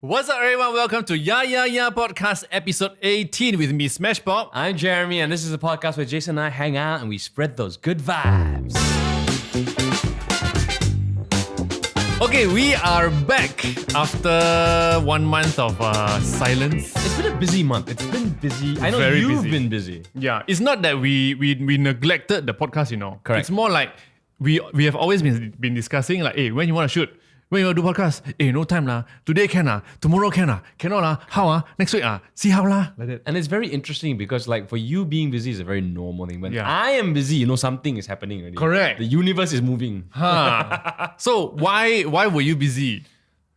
What's up, everyone? Welcome to Ya Podcast episode 18 with me, smashpop. I'm Jeremy, and this is a podcast where Jason and I hang out and we spread those good vibes. Okay, we are back after 1 month of silence. It's been a busy month. It's been busy. I know Very you've busy. been busy. Yeah, it's not that we neglected the podcast, Correct. It's more like we have always been discussing like, hey, when you want to shoot? When you want to do podcast? Hey, no time lah. Today can lah. Tomorrow can lah. Cannot lah. How ah? Next week ah? See how lah. Like that. And it's very interesting because like for you being busy is a very normal thing. When Yeah. I am busy, something is happening already. Correct. The universe is moving. So why were you busy?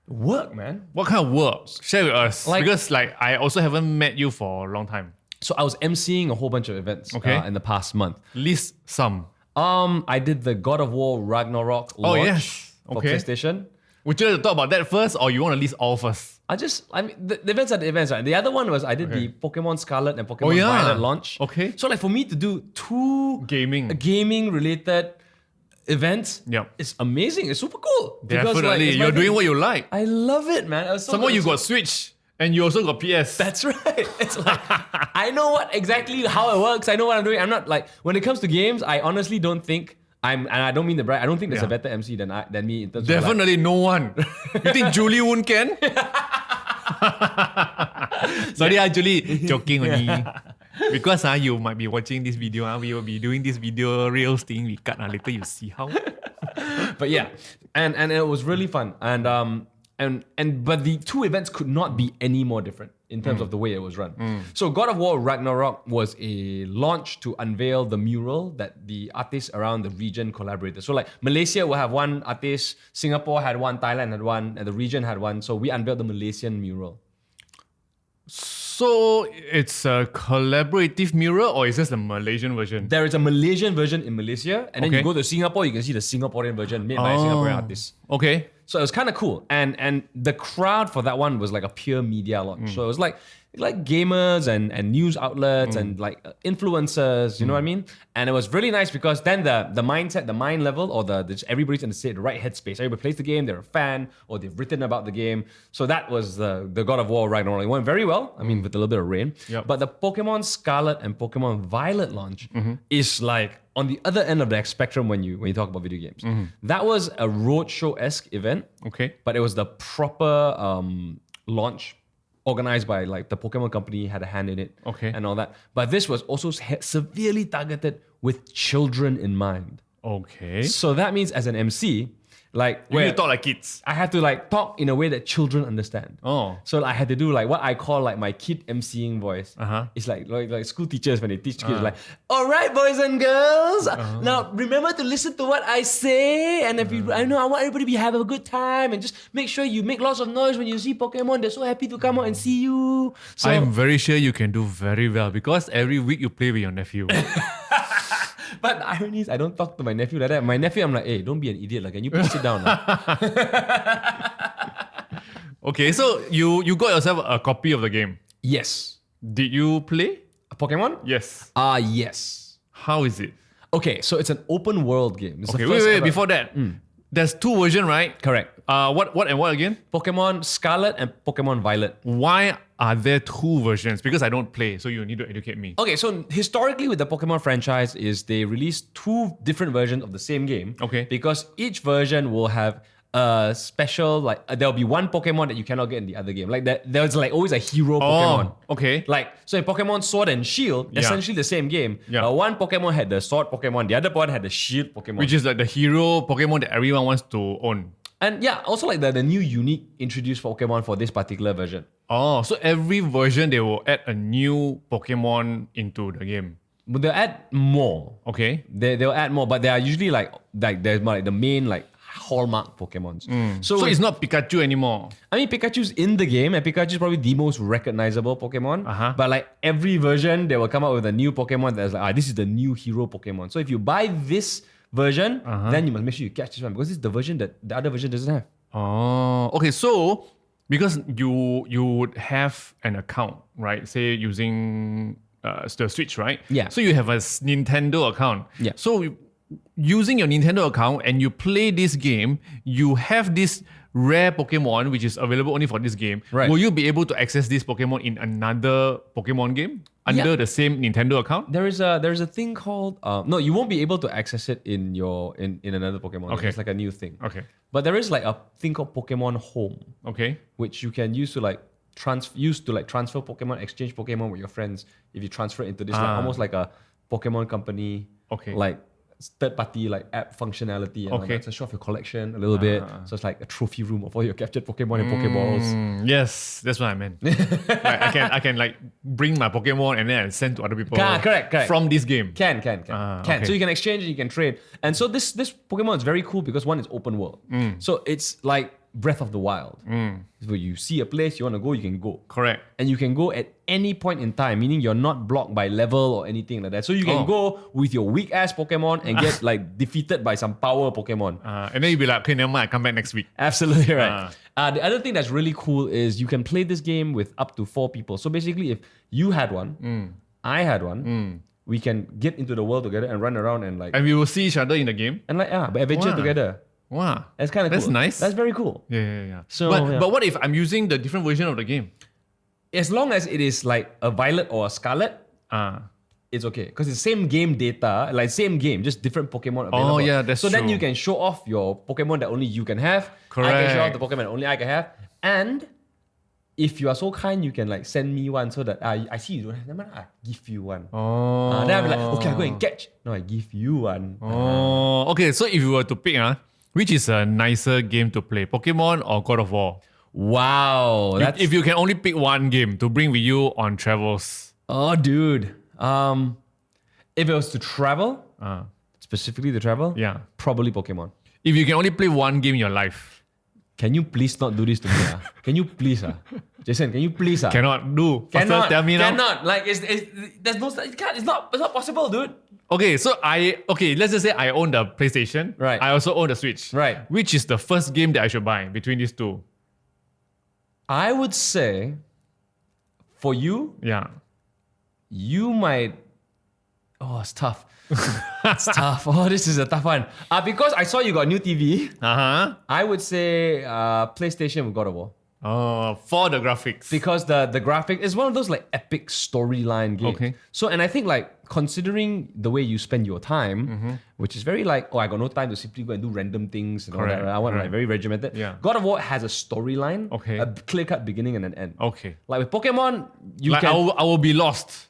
Work, man. What kind of work? Share with us. Like- Because I also haven't met you for a long time. So I was emceeing a whole bunch of events Okay. in the past month. List some. I did the God of War Ragnarok launch yes. for Okay. PlayStation. Would you like to talk about that first, or you want to list all first? The events are the events, right? The other one was I did the Pokemon Scarlet and Pokemon yeah. Violet launch. Okay. So like for me to do two gaming related events, Yep. it's amazing. It's super cool. Because, like, Definitely. it's my You're doing thing. what you like. I love it, man. It was so Some more good. you got Switch, and you also got PS. That's right. It's like I know exactly how it works. I know what I'm doing. I'm not like when it comes to games. I honestly don't think and I don't mean the brag. I don't think there's a Yeah. better MC than me in terms of like, Definitely no one. You think Julie Woon can? Sorry, Julie. Joking only. Because you might be watching this video. We will be doing this video reels thing. We cut. Later you see how. But yeah, and it was really fun. But the two events could not be any more different in terms of the way it was run. So God of War Ragnarok was a launch to unveil the mural that the artists around the region collaborated. So like Malaysia will have one artist, Singapore had one, Thailand had one, and the region had one. So we unveiled the Malaysian mural. So it's a collaborative mural, or is this the Malaysian version? There is a Malaysian version in Malaysia, and then you Okay. go to Singapore, you can see the Singaporean version made by a Singaporean artist. Okay. So it was kind of cool. And the crowd for that one was like a pure media launch. So it was like gamers and news outlets and like influencers, you know what I mean? And it was really nice because then the mindset, the mind level, or just everybody's in the right headspace. Everybody plays the game, they're a fan, or they've written about the game. So that was the God of War Ragnarok. It went very well. I mean, with a little bit of rain. Yep. But the Pokemon Scarlet and Pokemon Violet launch is like on the other end of the spectrum when you talk about video games. That was a roadshow-esque event. Okay. But it was the proper launch organized by like the Pokemon company, had a hand in it, Okay. and all that. But this was also severely targeted with children in mind. Okay. So that means as an MC, like You need to talk like kids. I have to like talk in a way that children understand. Oh. So I had to do like what I call like my kid MCing voice. Uh-huh. It's like school teachers when they teach kids like, all right, boys and girls, now remember to listen to what I say, and if you, I want everybody to have a good time, and just make sure you make lots of noise when you see Pokemon. They're so happy to come out and see you. So I'm very sure you can do very well because every week you play with your nephew. but the irony is I don't talk to my nephew like that. My nephew, I'm like, hey, don't be an idiot. Like, can you please sit down? Okay, so you got yourself a copy of the game. Yes. Did you play? Pokemon? Yes. Yes. How is it? Okay, so it's an open world game. It's Okay, the first wait. ever- Before that, there's two versions, right? Correct. What and what again? Pokemon Scarlet and Pokemon Violet. Why are there two versions? Because I don't play, so you need to educate me. Okay, so historically with the Pokemon franchise is they release two different versions of the same game. Okay. Because each version will have a special, like there'll be one Pokemon that you cannot get in the other game. Like there's like always a hero Pokemon. Okay. Like, so in Pokemon Sword and Shield, Yeah. essentially the same game. Yeah. But one Pokemon had the Sword Pokemon, the other one had the Shield Pokemon. Which is like the hero Pokemon that everyone wants to own. And yeah, also like the new unique introduced Pokemon for this particular version. Oh, so every version they will add a new Pokemon into the game. But they'll add more. Okay. They'll add more, but they are usually like there's like the main like hallmark Pokemons. So it's not Pikachu anymore. I mean, Pikachu's in the game, and Pikachu's probably the most recognizable Pokemon. Uh-huh. But like every version, they will come out with a new Pokemon that's like, this is the new hero Pokemon. So if you buy this version, then you must make sure you catch this one because this is the version that the other version doesn't have. Oh, okay. So because you would have an account, right? Say using the Switch, right? Yeah. So you have a Nintendo account. Yeah. So using your Nintendo account and you play this game, you have this rare Pokemon, which is available only for this game, Right. will you be able to access this Pokemon in another Pokemon game under the same Nintendo account? There's a thing called no, you won't be able to access it in another Pokemon. Okay. It's like a new thing. Okay. But there is like a thing called Pokemon Home, Okay. which you can use to like transfer Pokemon, exchange Pokemon with your friends. If you transfer it into this, like almost like a Pokemon company, Okay. like third party like app functionality. And all Okay. that. To show off your collection a little bit. So it's like a trophy room of all your captured Pokemon and Pokeballs. Yes, that's what I meant. Like, I can like bring my Pokemon and then I send to other people. Correct. From this game. Can. okay. So you can exchange, you can trade. And so this Pokemon is very cool because one is open world. So it's like Breath of the Wild. Where you see a place you want to go, you can go. Correct. And you can go at any point in time, meaning you're not blocked by level or anything like that. So you can go with your weak ass Pokemon and get like defeated by some power Pokemon. And then you'll be like, okay, never mind, I come back next week. Absolutely right. The other thing that's really cool is you can play this game with up to 4 people. So basically, if you had one, I had one, we can get into the world together and run around and like And we will see each other in the game. but adventure Wow. together. Wow. That's kind of cool. That's nice. That's very cool. Yeah. So, but, yeah. but what if I'm using the different version of the game? As long as it is like a Violet or a Scarlet, it's okay. Because it's same game data, like same game, just different Pokemon available. yeah, that's So then true. you can show off your Pokemon that only you can have. I can Correct. show off the Pokemon that only I can have. And if you are so kind, you can like send me one so that I see you don't have, never mind, I give you one. Then I'll be like, okay, I go and catch. No, I give you one. Okay, so if you were to pick, which is a nicer game to play, Pokemon or God of War? Wow. That's, If you can only pick one game to bring with you on travels. oh, dude. If it was to travel, specifically to travel, Yeah. probably Pokemon. If you can only play one game in your life, Can you please not do this to me? Can you please? Jason, can you please? cannot do. Faster, Cannot. tell me now. Cannot. Like, there's no, it's not possible, dude. Okay, so let's just say I own the PlayStation. Right. I also own the Switch. Right. Which is the first game that I should buy between these two? I would say, for you, Yeah. you might. Oh, it's tough. It's tough. Oh, this is a tough one. Because I saw you got a new TV. I would say PlayStation with God of War. For the graphics. Because the graphic is one of those like epic storyline games. Okay. So, and I think like considering the way you spend your time, which is very like, I got no time to simply go and do random things and all that. Correct, Right? I want correct. like very regimented. Yeah. God of War has a storyline, Okay. a clear-cut beginning and an end. Okay. Like with Pokemon, you Like can I will be lost.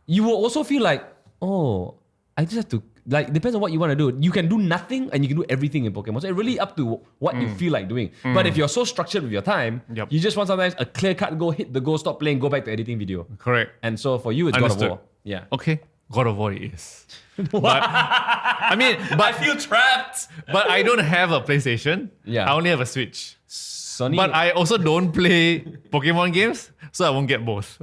you will also feel like, oh, I just have to, like, depends on what you want to do. You can do nothing and you can do everything in Pokemon. So it's really up to what you feel like doing. But if you're so structured with your time, Yep. you just want sometimes a clear cut go, hit the goal, stop playing, go back to editing video. Correct. And so for you, it's God of Understood. War. Yeah. Okay. God of War it is. But I feel trapped. but I don't have a PlayStation. Yeah. I only have a Switch. Sony, But I also don't play Pokemon games, so I won't get both.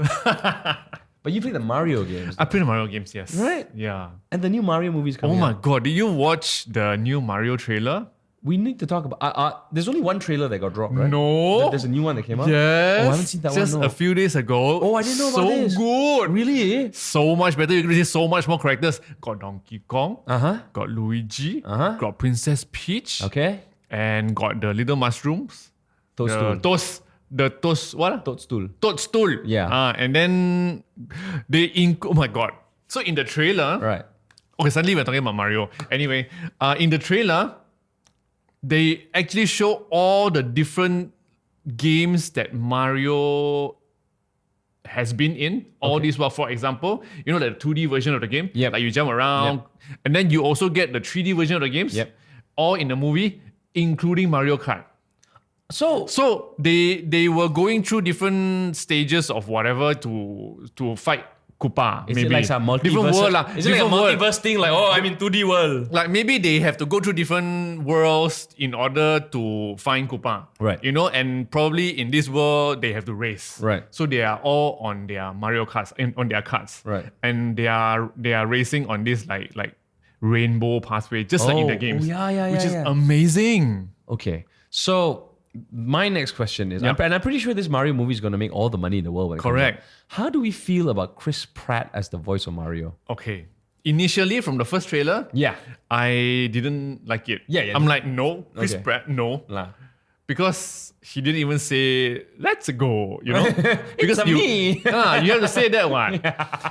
but you play the Mario games. I play the Mario games, yes. Right. Yeah. And the new Mario movies Oh coming my out. god, did you watch the new Mario trailer? We need to talk about, there's only one trailer that got dropped, right? No. There's a new one that came out? Yes. Oh, I haven't seen that Just one, no. a few days ago. Oh, I didn't know about so this. good. Really? So much better. You can see so much more characters. Got Donkey Kong. Uh-huh. Got Luigi. Uh-huh. Got Princess Peach. Okay. And got the little mushrooms. Toadstool. The toast, what? Toadstool. Toadstool. Yeah. And then oh my god. So in the trailer, Right. okay, suddenly we're talking about Mario. Anyway, in the trailer, they actually show all the different games that Mario has been in. All these, well, for example, you know the 2D version of the game? Yep. Like you jump around. And then you also get the 3D version of the games. Yep. All in the movie, including Mario Kart. So they were going through different stages of whatever to fight Koopa. Is maybe. it like some multiverse? Different world lah. Is it like a Different world. multiverse thing? Like, oh, I'm in 2D world. Like maybe they have to go through different worlds in order to find Koopa. Right. You know, and probably in this world they have to race. Right. So they are all on their Mario Karts, on their carts. Right. And they are racing on this like rainbow pathway, just like in the games. Which is amazing. Okay. So my next question is, Yep. and I'm pretty sure this Mario movie is going to make all the money in the world. When it comes Correct. out. How do we feel about Chris Pratt as the voice of Mario? Okay. Initially, from the first trailer, Yeah. I didn't like it. Yeah. I'm like, no, Chris Okay. Pratt, no. Lah. because he didn't even say, let's go, you know? Because It's a me. you have to say that one.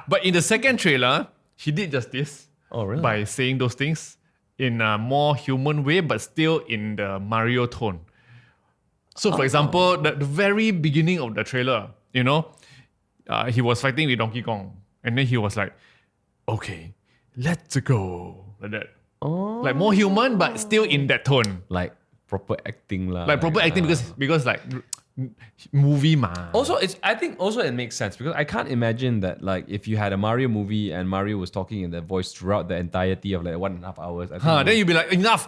But in the second trailer, he did just this. Oh, really? By saying those things in a more human way, but still in the Mario tone. So, for example, the very beginning of the trailer, you know, he was fighting with Donkey Kong. And then he was like, okay, let's go. Like that. Oh. Like more human, but still in that tone. Like proper acting lah. Like proper acting because like movie ma. Also, I think it makes sense because I can't imagine that like if you had a Mario movie and Mario was talking in that voice throughout the entirety of like 1.5 hours. I think Then you'd be like, enough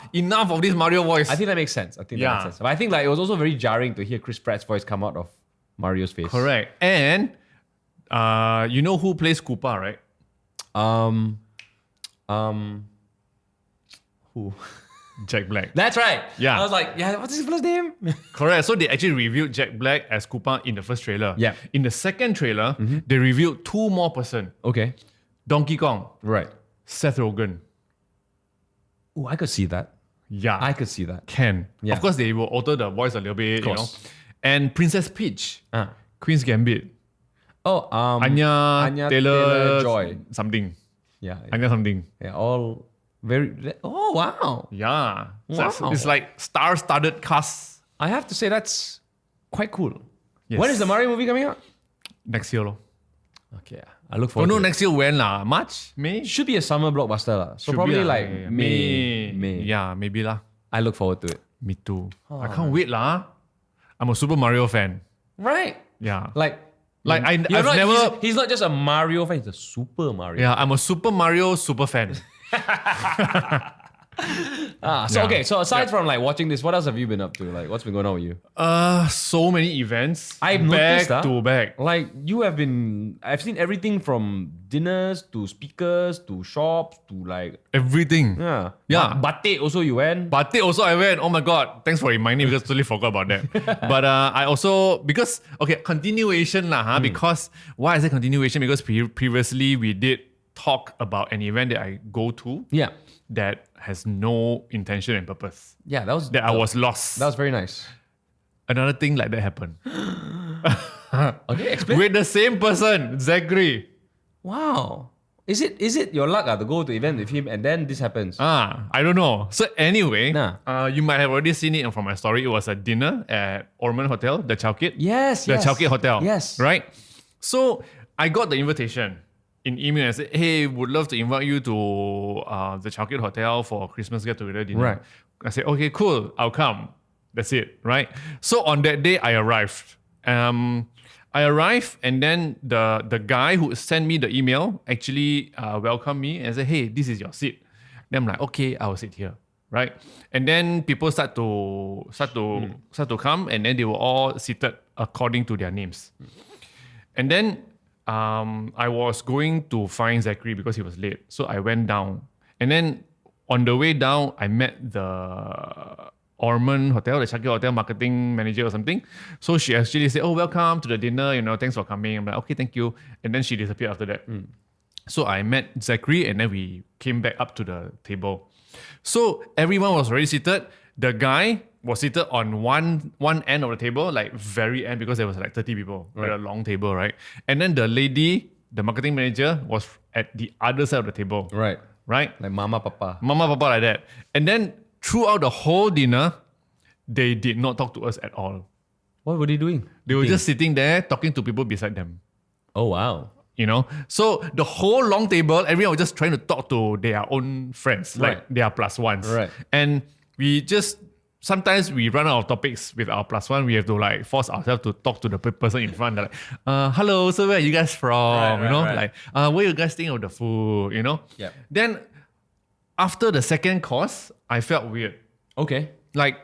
of this Mario voice. I think that makes sense. That makes sense. But I think like it was also very jarring to hear Chris Pratt's voice come out of Mario's face. Correct. And you know who plays Koopa, right? Who? Jack Black. That's right. Yeah. I was like, what's his first name? Correct. So they actually revealed Jack Black as Koopa in the first trailer. Yeah. In the second trailer, they revealed two more person. Okay. Donkey Kong, Right. Seth Rogen. Oh, I could see that. Yeah. I could see that. Can. Yeah. Of course, they will alter the voice a little bit, you know. course. And Princess Peach, Ah. Queen's Gambit, Oh, Anya Taylor-Joy. something. Yeah. Anya something. Yeah, all very. Oh, wow. Yeah. So Wow. it's like star-studded cast I have to say that's quite cool. Yes. When is the Mario movie coming out? next year. Lor. Okay, I look Oh forward no, to it. next year when lah? March? May? Should be a summer blockbuster lah. So Should probably be lah. like Yeah. May. Yeah, maybe lah. I look forward to it. Me too. I can't wait lah. I'm a Super Mario fan. Right. Yeah. Like I've not, never. He's not just a Mario fan. He's a Super Mario. Yeah, I'm a Super Mario super fan. So Yeah. okay. So aside from like watching this, what else have you been up to? Like, what's been going on with you? So many events. I've back noticed, to back. Like you have been. I've seen everything from dinners to speakers to shops to like Everything. Yeah. Batik also you went. But also I went, oh my god, thanks for reminding me because I totally forgot about that. But I also, because, continuation lah, because, why is it continuation? Because previously we did talk about an event that I go to Yeah. that has no intention and purpose. Yeah. That was I was lost. That was very nice. Another thing like that happened. Okay. Explain. With the same person, Zachary. Wow. Is it your luck to go to event with him and then this happens? I don't know. So anyway, Nah. you might have already seen it from my story. It was a dinner at Ormond Hotel, the Chowkit. Yes. The Chowkit Hotel. Yes. Right? So I got the invitation in email and said, hey, would love to invite you to the Chowkit Hotel for Christmas get-together dinner. Right. I said, okay, cool, I'll come. That's it, right? So on that day, I arrived. And then the guy who sent me the email actually welcomed me and said, hey, this is your seat. Then I'm like, okay, I will sit here, right? And then people start to come, and then they were all seated according to their names. And then I was going to find Zachary because he was late. So I went down. And then on the way down, I met the Ormond Hotel, the Chowkit Hotel marketing manager or something. So she actually said, oh, welcome to the dinner, thanks for coming. I'm like, okay, thank you. And then she disappeared after that. So I met Zachary and then we came back up to the table. So everyone was already seated. The guy was seated on one end of the table, like very end, because there was like 30 people at a long table, right? And then the lady, the marketing manager, was at the other side of the table. Right. Right? Like Mama Papa. Mama, Papa, like that. And then throughout the whole dinner, they did not talk to us at all. What were they doing? They were just sitting there talking to people beside them. Oh wow. So the whole long table, everyone was just trying to talk to their own friends, like Right. their plus ones. Right. And sometimes we run out of topics with our plus one. We have to like force ourselves to talk to the person in front. Like, hello, so where are you guys from? Right. Like, what you guys think of the food? Yep. Then after the second course, I felt weird. Okay. Like,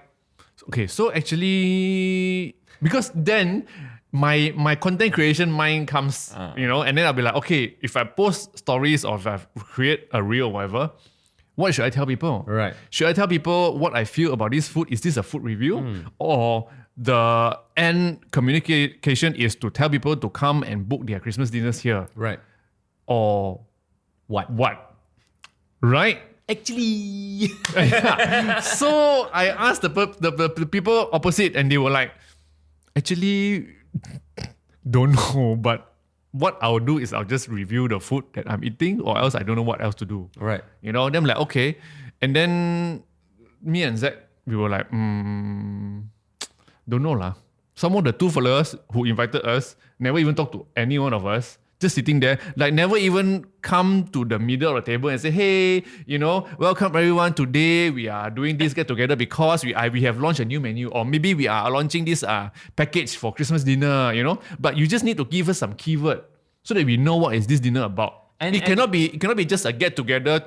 okay, so actually, because then my content creation mind comes, and then I'll be like, okay, if I post stories or if I create a reel or whatever, what should I tell people? Right. Should I tell people what I feel about this food? Is this a food review? Or the end communication is to tell people to come and book their Christmas dinners here? Right. Or What? Right? Actually. So I asked the people opposite, and they were like, actually, don't know, but what I'll do is I'll just review the food that I'm eating, or else I don't know what else to do. Right. You know, then I'm like, okay. And then me and Zach, we were like, don't know lah. Some of the two fellas who invited us never even talked to any one of us. Just sitting there, like never even come to the middle of the table and say, hey, you know, welcome everyone. Today we are doing this get together because we have launched a new menu, or maybe we are launching this package for Christmas dinner, you know. But you just need to give us some keyword so that we know what is this dinner about. And it cannot be just a get together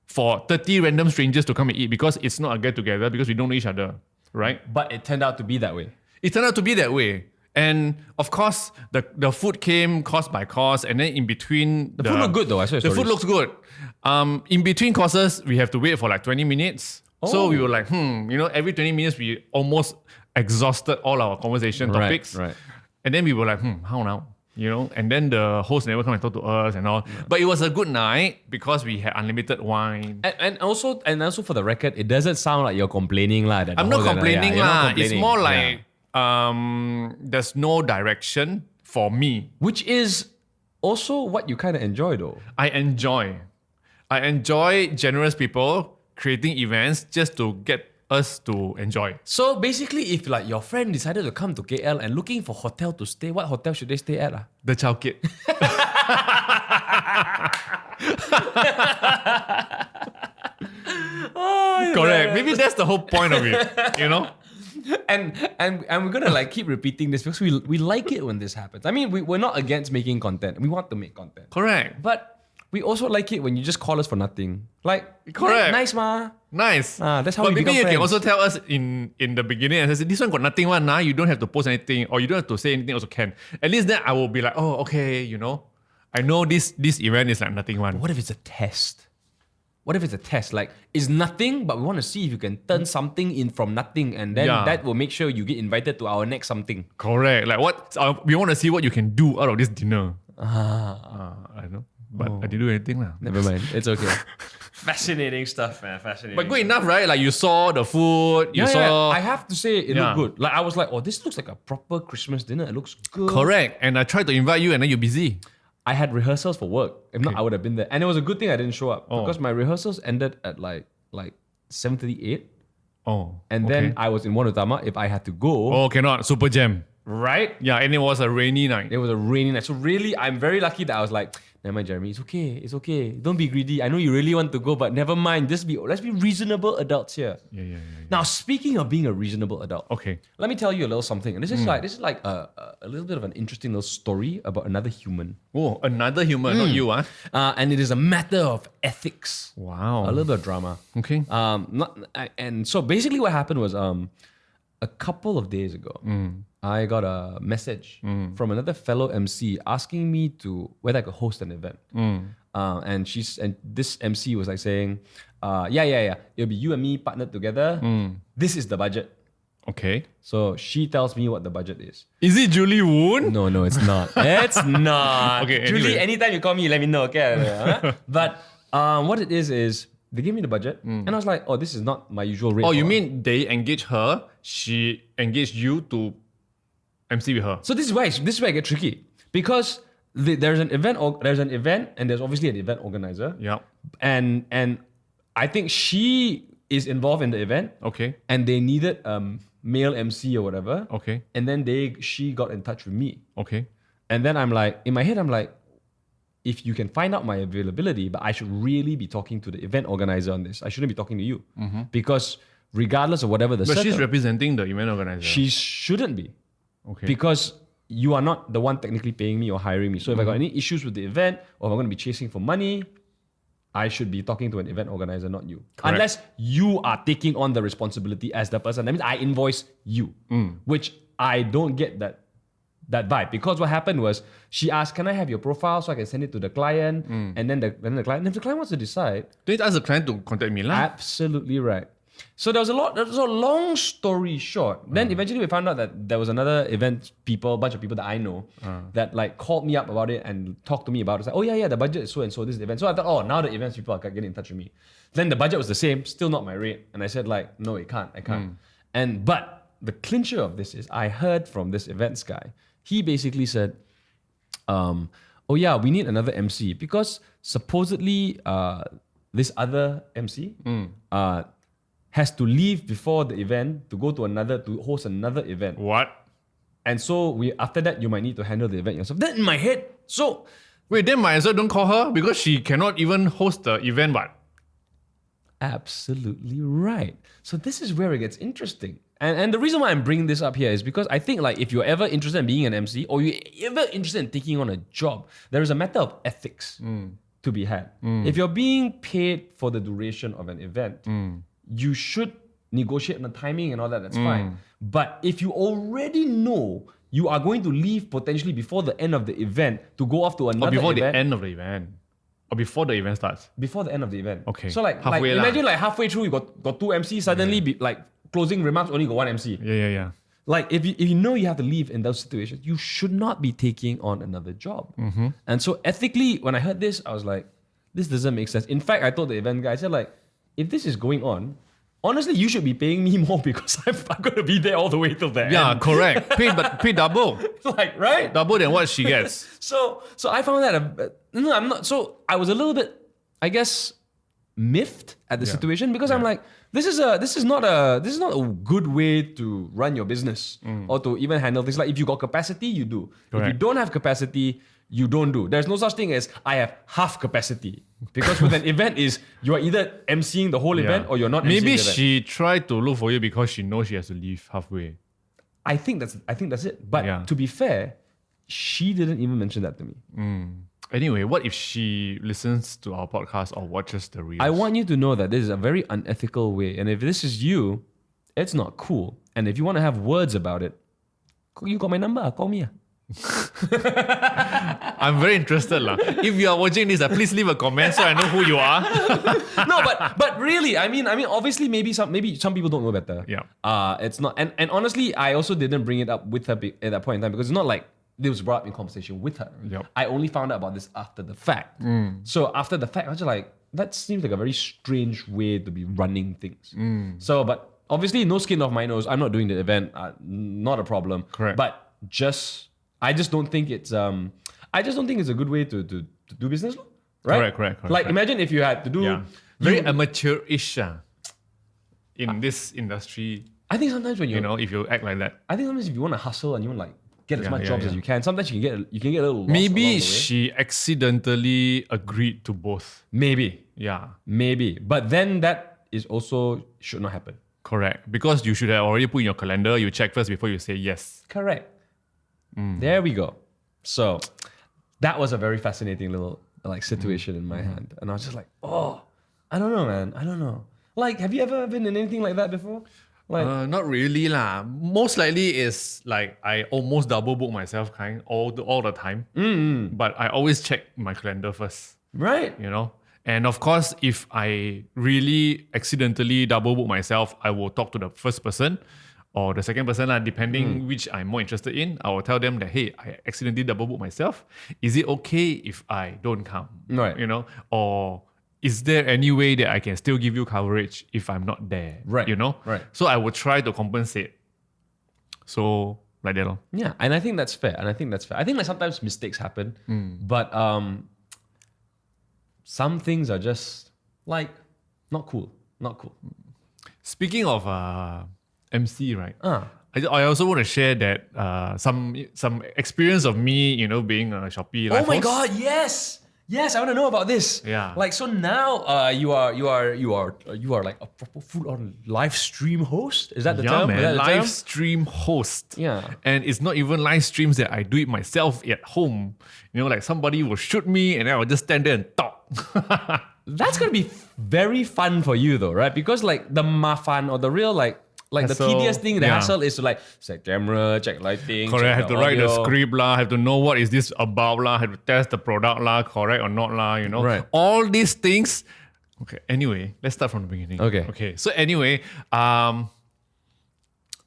for 30 random strangers to come and eat, because it's not a get together because we don't know each other, right? But it turned out to be that way. It turned out to be that way. And of course, the food came course by course, and then in between... The food looked good though, I saw the food looks good. In between courses, we have to wait for like 20 minutes. So we were like, you know, every 20 minutes, we almost exhausted all our conversation topics. Right. And then we were like, how now? You know, and then the host never come and talk to us and all. Yeah. But it was a good night because we had unlimited wine. And also for the record, it doesn't sound like you're complaining lah. I'm not complaining lah. It's more like there's no direction for me. Which is also what you kind of enjoy though. I enjoy generous people creating events just to get us to enjoy. So basically, if like your friend decided to come to KL and looking for hotel to stay, what hotel should they stay at? The Chow Kit. Correct. Maybe that's the whole point of it, you know? And we're gonna like keep repeating this because we like it when this happens. I mean, we're not against making content. We want to make content. Correct. But we also like it when you just call us for nothing. Like, correct. Nice ma. Nice. That's how but we maybe you become can friends. also tell us in the beginning and say, this one got nothing one, nah. You don't have to post anything, or you don't have to say anything also can. At least then I will be like, oh, okay, you know. I know this event is like nothing one. What if it's a test? What if it's a test? Like, it's nothing, but we want to see if you can turn something in from nothing, and then that will make sure you get invited to our next something. Correct. Like we want to see what you can do out of this dinner. I know. But I didn't do anything lah. Never mind. It's okay. Fascinating stuff, man. Fascinating. But good enough, right? Like you saw the food, you saw... I have to say it looked good. Like I was like, oh, this looks like a proper Christmas dinner. It looks good. Correct. And I tried to invite you and then you're busy. I had rehearsals for work. If not, I would have been there. And it was a good thing I didn't show up because my rehearsals ended at like 7:38. Oh. And then I was in Wanutama. If I had to go... Oh, cannot. Super jam. Right? Yeah, and it was a rainy night. It was a rainy night. So really, I'm very lucky that I was like, never mind, Jeremy. It's okay. Don't be greedy. I know you really want to go, but never mind. Let's be reasonable adults here. Yeah. Now, speaking of being a reasonable adult, okay, let me tell you a little something. And this is like a little bit of an interesting little story about another human. Oh, another human, not you, and it is a matter of ethics. Wow. A little bit of drama. Okay. And so basically, what happened was a couple of days ago. I got a message from another fellow MC asking me to whether I could host an event. And this MC was like saying, yeah, it'll be you and me partnered together. This is the budget. Okay. So she tells me what the budget is. Is it Julie Woon? No, it's not. It's not. Okay, Julie, anyway. anytime you call me, let me know. Okay. But what it is they gave me the budget, and I was like, oh, this is not my usual rate. Oh, you mean they engaged her? She engaged you to MC with her. So this is why I get tricky, because there's an event, and there's obviously an event organizer. Yeah. And I think she is involved in the event. Okay. And they needed male MC or whatever. Okay. And then she got in touch with me. Okay. And then I'm like, in my head, I'm like, if you can find out my availability, but I should really be talking to the event organizer on this. I shouldn't be talking to you. Because regardless of whatever the But she's setup, representing the event organizer. she shouldn't be. Okay. Because you are not the one technically paying me or hiring me. So if I got any issues with the event, or if I'm going to be chasing for money, I should be talking to an event organizer, not you. Correct. Unless you are taking on the responsibility as the person. That means I invoice you, which I don't get that vibe. Because what happened was she asked, can I have your profile so I can send it to the client? And then the client, if the client wants to decide. Don't you ask the client to contact me lah? Absolutely right. So there was a long story short. Then eventually we found out that there was another bunch of people that I know that like called me up about it and talked to me about it. It's like, oh yeah, the budget is so and so, this is the event. So I thought, oh, now the events people are getting in touch with me. Then the budget was the same, still not my rate. And I said like, no, I can't. But the clincher of this is I heard from this events guy. He basically said, oh yeah, we need another MC because supposedly this other MC has to leave before the event to go to host another event. What? And so after that you might need to handle the event yourself. Then in my head, so Wait, then might as well don't call her because she cannot even host the event, but absolutely right. So this is where it gets interesting. And the reason why I'm bringing this up here is because I think like if you're ever interested in being an MC or you're ever interested in taking on a job, there is a matter of ethics to be had. If you're being paid for the duration of an event, you should negotiate on the timing and all that, that's fine. But if you already know you are going to leave potentially before the end of the event to go off to another or before event. the end of the event. Or before the event starts. Before the end of the event. Okay. So like Halfway lah. imagine like halfway through you got two MCs, suddenly like closing remarks only got one MC. Yeah. Like if you know you have to leave in those situations, you should not be taking on another job. And so ethically, when I heard this, I was like, this doesn't make sense. In fact, I told the event guy, I said like, if this is going on, honestly, you should be paying me more because I'm going to be there all the way till the end. Yeah, correct. Pay double. Like, right? Double than what she gets. So I found that I'm not. So I was a little bit, I guess, miffed at the situation because I'm like, this is not a good way to run your business or to even handle things. Like if you got capacity, you do. Correct. If you don't have capacity, you don't do. There's no such thing as I have half capacity because with an event is you are either emceeing the whole event or you're not. Maybe emceeing the event. she tried to look for you because she knows she has to leave halfway. I think that's it. But to be fair, she didn't even mention that to me. Anyway, what if she listens to our podcast or watches the reels? I want you to know that this is a very unethical way. And if this is you, it's not cool. And if you want to have words about it, you got my number, call me. I'm very interested. If you are watching this, please leave a comment so I know who you are. No, but really, I mean, obviously, maybe some people don't know better. Yeah. It's not, and honestly, I also didn't bring it up with her at that point in time because it's not like this was brought up in conversation with her. Yep. I only found out about this after the fact. So after the fact, I was just like, that seems like a very strange way to be running things. So, but obviously, no skin off my nose. I'm not doing the event. Not a problem. Correct. But I just don't think it's a good way to do business, right? Correct. Like imagine if you had to do very amateurish in this industry. I think sometimes when You know, if you act like that. I think sometimes if you want to hustle and you want to like get as much jobs as you can, sometimes you can get a little lost along Maybe the way. she accidentally agreed to both. Maybe, Yeah, but then that is also should not happen. correct. Because you should have already put in your calendar. You check first before you say yes. Correct. There we go. So that was a very fascinating little like situation in my hand, and I was just like, oh, I don't know, man. I don't know. Like, have you ever been in anything like that before? Like, Not really lah. Most likely is like I almost double book myself all the time. But I always check my calendar first. right? You know. And of course, if I really accidentally double book myself, I will talk to the first person or the second person, depending which I'm more interested in. I will tell them that, hey, I accidentally double book myself. Is it okay if I don't come? Right. You know, or is there any way that I can still give you coverage if I'm not there? Right. You know? Right. So I will try to compensate. So like that. Lor. Yeah, and I think that's fair. I think like sometimes mistakes happen, but some things are just like not cool. Speaking of MC, right? I also want to share that some experience of me, you know, being a Shopee live Oh my host. God, yes. Yes, I want to know about this. Yeah. Like so now, you are like a proper full-on live stream host. Is that the Yeah, term? Is that man, the live term? stream host. Yeah. And it's not even live streams that I do it myself at home. You know, like somebody will shoot me and then I'll just stand there and talk. That's gonna be very fun for you though, right? Because like the mafan or the real like the Hassle, tedious thing, the yeah. hassle is to like set camera, check lighting. Correct, check have to write the audio. script have to know what is this about have to test the product correct or not you know. Right. All these things Okay. Anyway, let's start from the beginning. Okay. Okay. So anyway, I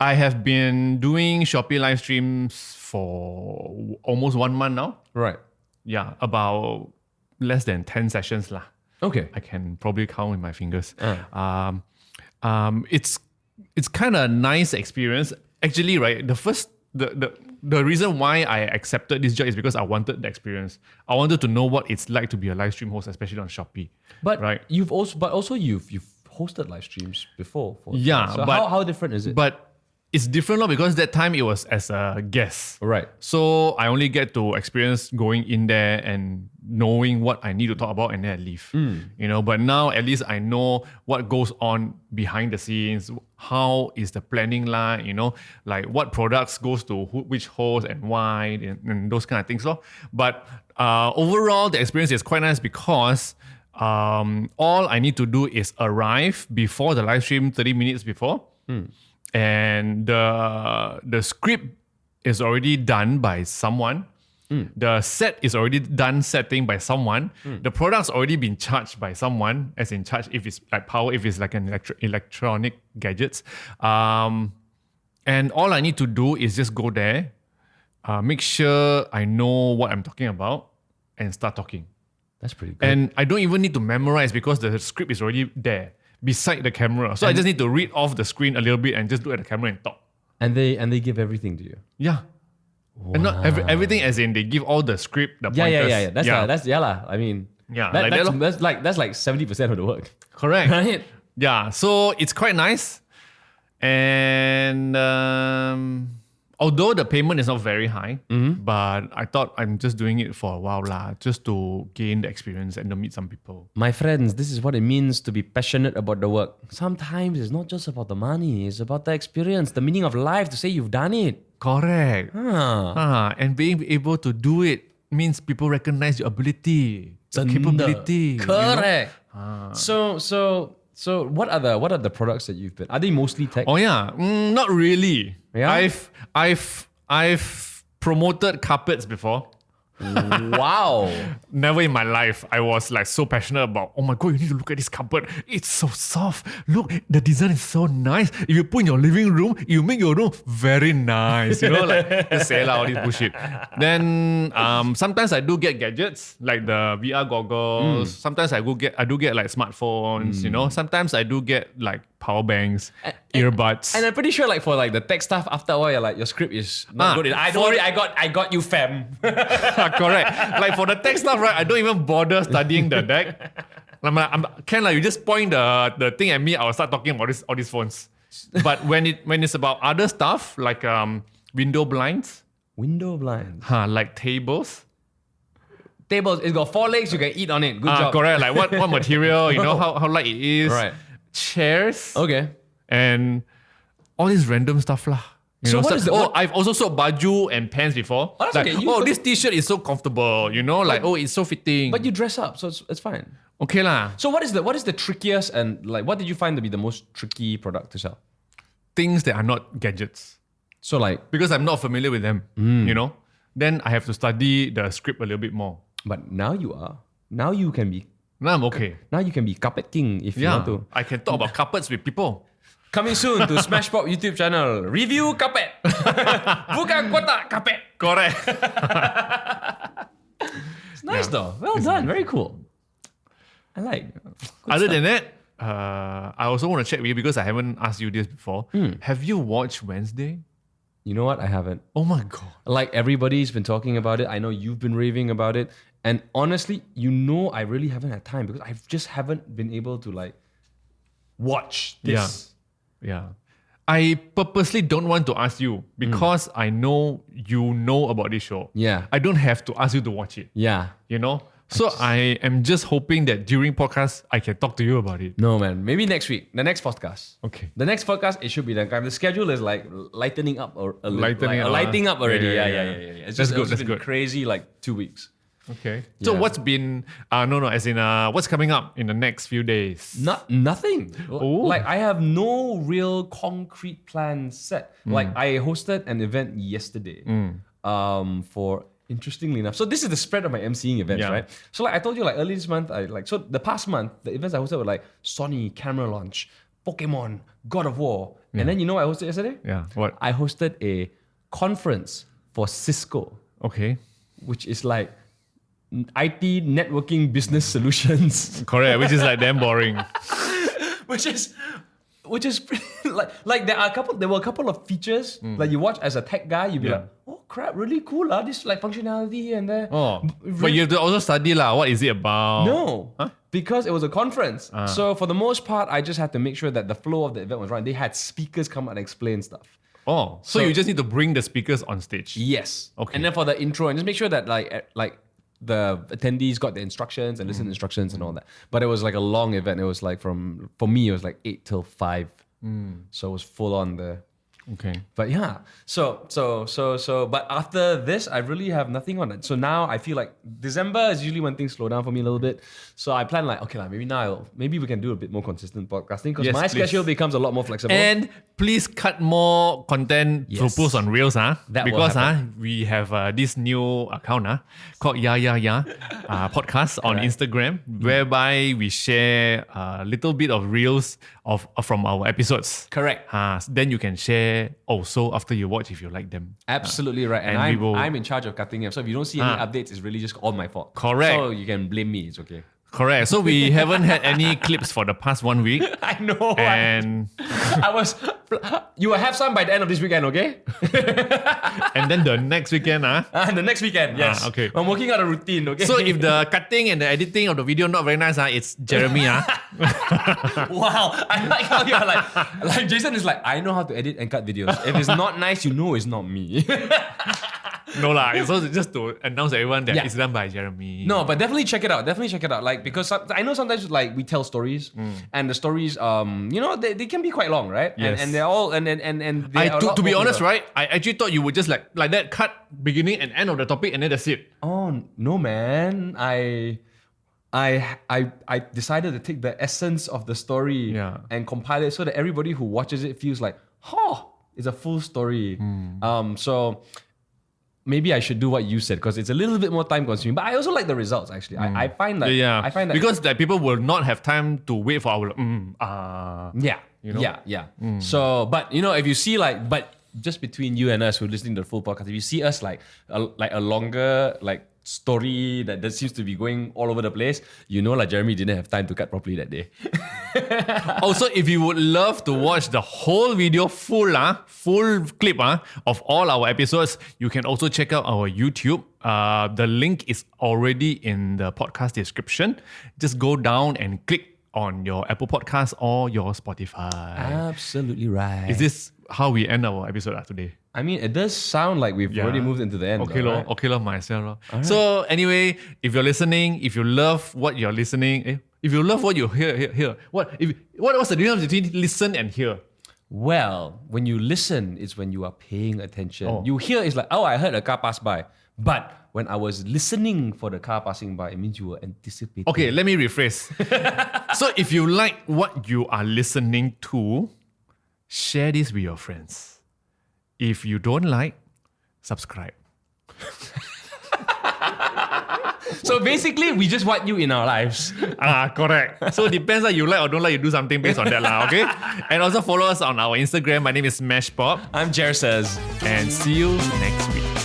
have been doing Shopee live streams for almost 1 month now. Right. Yeah, about less than 10 sessions lah. Okay. I can probably count with my fingers. It's kind of a nice experience. Actually, right, the reason why I accepted this job is because I wanted the experience. I wanted to know what it's like to be a live stream host, especially on Shopee. But right? you've hosted live streams before. Yeah, So but how different is it? But it's different because that time it was as a guest. Right. So I only get to experience going in there and knowing what I need to talk about and then I leave. You know, but now at least I know what goes on behind the scenes. How is the planning like, you know, like what products goes to which host and why and those kind of things. But overall, the experience is quite nice because all I need to do is arrive before the live stream 30 minutes before. And the script is already done by someone. The set is already done setting by someone. The product's already been charged by someone, as in charge if it's like power, if it's like an electronic gadgets. And all I need to do is just go there, make sure I know what I'm talking about, and start talking. That's pretty good. And I don't even need to memorize because the script is already there beside the camera. So I just need to read off the screen a little bit and just look at the camera and talk. And they give everything to you. Yeah. Wow. And not everything as in they give all the script, the pointers. Yeah. That's I mean, Yeah, that's like 70% of the work. Correct. Right? Yeah. So it's quite nice. And although the payment is not very high, but I thought I'm just doing it for a while lah, just to gain the experience and to meet some people. My friends, this is what it means to be passionate about the work. Sometimes it's not just about the money, it's about the experience, the meaning of life to say you've done it. Correct. And being able to do it means people recognize your ability, your capability. Correct. You know? So what are the products that you've been? Are they mostly tech? Oh yeah, not really. Yeah? I've promoted carpets before. Wow. Never in my life I was like so passionate about, oh my god, you need to look at this carpet. It's so soft. Look, the design is so nice. If you put in your living room, you make your room very nice. You know, like just say all this bullshit. Then sometimes I do get gadgets like the VR goggles. Sometimes I do get like smartphones. You know, sometimes I do get like power banks, earbuds. And I'm pretty sure like for like the tech stuff, after a while you're like your script is not good. I got you fam. Correct. Like for the tech stuff, right? I don't even bother studying the deck. You just point the thing at me, I'll start talking about all these phones. But when it's about other stuff like window blinds, like tables. It's got 4 legs, you can eat on it. Good job. Correct. Like what material, you know, how light it is. Right. Chairs. Okay. And all this random stuff lah. I've also sold baju and pants before. Oh, that's like, okay. This t-shirt is so comfortable, you know, like, it's so fitting. But you dress up, so it's fine. Okay lah. So what is the trickiest and like what did you find to be the most tricky product to sell? Things that are not gadgets. So like because I'm not familiar with them, you know, then I have to study the script a little bit more. But now you are. Now you can be. Now I'm okay. Now you can be carpet king if you want to. I can talk about carpets with people. Coming soon to Smashpop YouTube channel. Review carpet. Bukan kotak carpet. Correct. It's nice though. Well done. Very cool. I like. Other than that, I also want to check with you because I haven't asked you this before. Have you watched Wednesday? You know what? I haven't. Oh my god. Like everybody's been talking about it. I know you've been raving about it. And honestly, you know I really haven't had time because I just haven't been able to like watch this. Yeah. I purposely don't want to ask you because I know you know about this show. Yeah. I don't have to ask you to watch it. Yeah. You know? So I am just hoping that during podcast, I can talk to you about it. No, man. Maybe next week. The next podcast. Okay. The next podcast, it should be that time. The schedule is like lightening up or Lighting up already. Yeah. That's It's just good. It's been crazy like 2 weeks. Okay. So what's been what's coming up in the next few days? Nothing. Like I have no real concrete plan set. Like I hosted an event yesterday. Interestingly enough, so this is the spread of my emceeing events, Yeah. right? So like I told you, like early this month, so the past month, the events I hosted were like Sony camera launch, Pokemon, God of War, and then you know what I hosted yesterday? Yeah. What? I hosted a conference for Cisco, Okay. which is like IT networking business solutions, Correct. Which is like damn boring. which is like there were a couple of features like you watch as a tech guy, you'd be Yeah. like, oh crap, really cool, this like functionality here and there. Oh. But you have to also study lah. What is it about? No, Huh? because it was a conference. So for the most part, I just had to make sure that the flow of the event was right. They had speakers come and explain stuff. Oh. So you just need to bring the speakers on stage. Yes. Okay. And then for the intro, and just make sure that like the attendees got the instructions and listened to instructions and all that. But it was like a long event. It was like for me, it was like 8 till 5. So it was full on there. Okay. But yeah, but after this, I really have nothing on it. So now I feel like December is usually when things slow down for me a little bit. So I plan like, okay, maybe we can do a bit more consistent podcasting because Yes, my please. schedule becomes a lot more flexible. And please cut more content to Yes. post on Reels, That will because happen. we have this new account called podcast on Instagram, whereby we share a little bit of Reels from our episodes. Correct. Then you can share also after you watch if you like them. Absolutely right. And and we will- I'm in charge of cutting them. So if you don't see any updates, it's really just all my fault. Correct. So you can blame me. It's okay. Correct. So we haven't had any clips for the past 1 week. I know. And You will have some by the end of this weekend, okay? and then the next weekend, The next weekend, yes. okay. I'm working out a routine, okay? so if the cutting and the editing of the video not very nice, it's Jeremy. Wow, I like how you're like Jason is like, I know how to edit and cut videos. If it's not nice, you know it's not me. No lah, it's also just to announce to everyone that Yeah. it's done by Jeremy. No, but definitely check it out. Like because I know sometimes like we tell stories and the stories, they can be quite long, right? Yes. And they're all and they are a lot To be more honest, flavor. right? I actually thought you would just like that cut beginning and end of the topic and then that's it. Oh no, man! I decided to take the essence of the story Yeah. and compile it so that everybody who watches it feels like, it's a full story. So maybe I should do what you said because it's a little bit more time consuming. But I also like the results actually. I find that Yeah. I find that because like people will not have time to wait for our yeah, you know? yeah. So, but if you see but just between you and us who are listening to the full podcast, if you see us like a longer story that seems to be going all over the place, Jeremy didn't have time to cut properly that day. Also, if you would love to watch the whole video full clip of all our episodes, you can also check out our YouTube. The link is already in the podcast description. Just go down and click on your Apple Podcast or your Spotify. Absolutely right. Is this how we end our episode today? I mean, it does sound like we've already moved into the end. Okay, right? okay, myself. So anyway, if you're listening, if you love what you're listening, if you love what you hear, what's the difference between listen and hear? Well, when you listen, it's when you are paying attention. Oh. You hear, it's like, I heard a car pass by. But when I was listening for the car passing by, it means you were anticipating. Okay, let me rephrase. So if you like what you are listening to, share this with your friends. If you don't like, subscribe. So basically, we just want you in our lives. Correct. So it depends on you like or don't like, you do something based on that, okay? And also follow us on our Instagram. My name is smashpop. I'm Jer Says. And see you next week.